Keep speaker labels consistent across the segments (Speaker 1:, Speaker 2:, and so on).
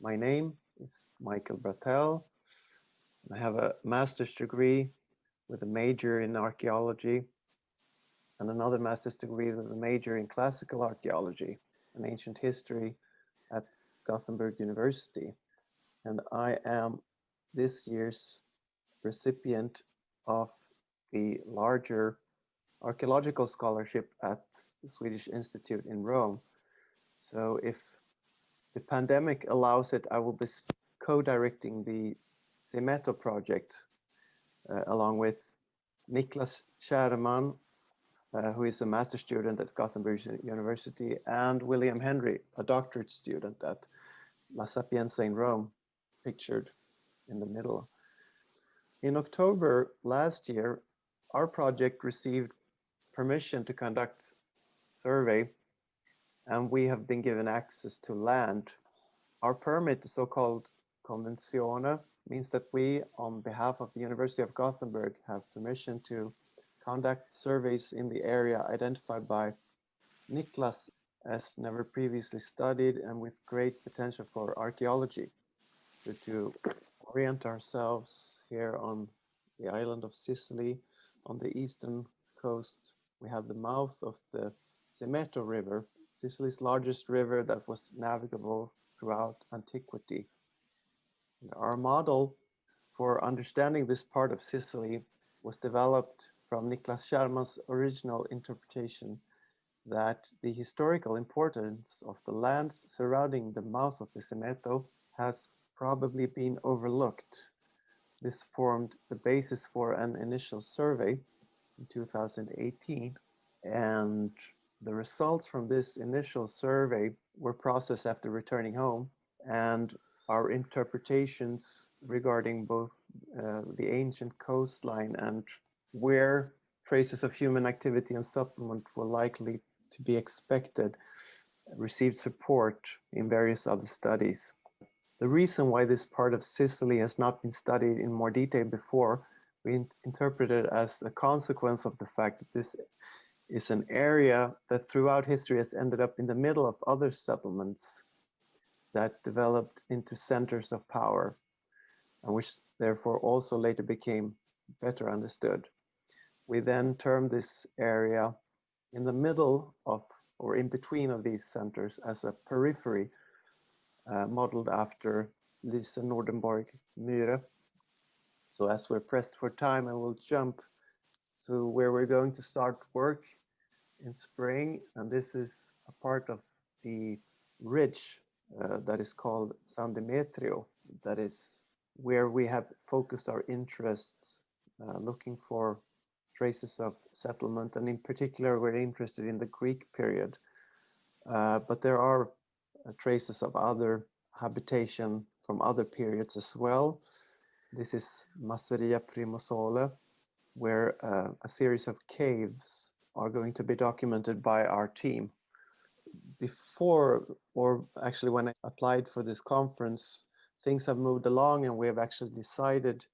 Speaker 1: My name is Michael Bratell. I have a master's degree with a major in archaeology and another master's degree with a major in classical archaeology and ancient history at Gothenburg University. And I am this year's recipient of the larger archaeological scholarship at the Swedish Institute in Rome. So if the pandemic allows it, I will be co-directing the Simeto project along with Niklas Kärrman, who is a master student at Gothenburg University, and William Henry, a doctorate student at La Sapienza in Rome, pictured in the middle. In October last year, our project received permission to conduct survey, and we have been given access to land. Our permit, the so-called convenzione, means that we, on behalf of the University of Gothenburg, have permission to conduct surveys in the area identified by Niklas as never previously studied and with great potential for archaeology. So to orient ourselves here on the island of Sicily, on the eastern coast, we have the mouth of the Simeto River, Sicily's largest river that was navigable throughout antiquity. And our model for understanding this part of Sicily was developed from Niklas Kärrman's original interpretation that the historical importance of the lands surrounding the mouth of the Symeto has probably been overlooked. This formed the basis for an initial survey in 2018, and the results from this initial survey were processed after returning home, and our interpretations regarding both the ancient coastline and where traces of human activity and settlement were likely to be expected received support in various other studies. The reason why this part of Sicily has not been studied in more detail before, we interpret it as a consequence of the fact that this is an area that throughout history has ended up in the middle of other settlements that developed into centers of power, and which therefore also later became better understood. We then term this area in the middle of or in between of these centers as a periphery, modeled after Lise Nordenborg Myhre. So as we're pressed for time, I will jump to where we're going to start work in spring, and this is a part of the ridge that is called San Demetrio. That is where we have focused our interests, looking for traces of settlement, and in particular we're interested in the Greek period, but there are traces of other habitation from other periods as well. This is Masseria Primosole, where a series of caves are going to be documented by our team. Before, or actually when I applied for this conference, things have moved along and we have actually decided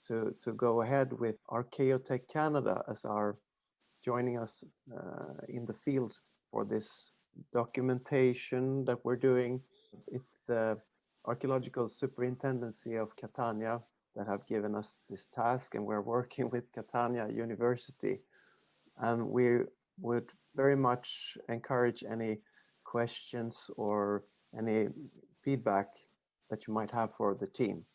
Speaker 1: to go ahead with Archaeotech Canada as our joining us in the field for this documentation that we're doing. It's the Archaeological Superintendency of Catania that have given us this task, and we're working with Catania University. And we would very much encourage any questions or any feedback that you might have for the team.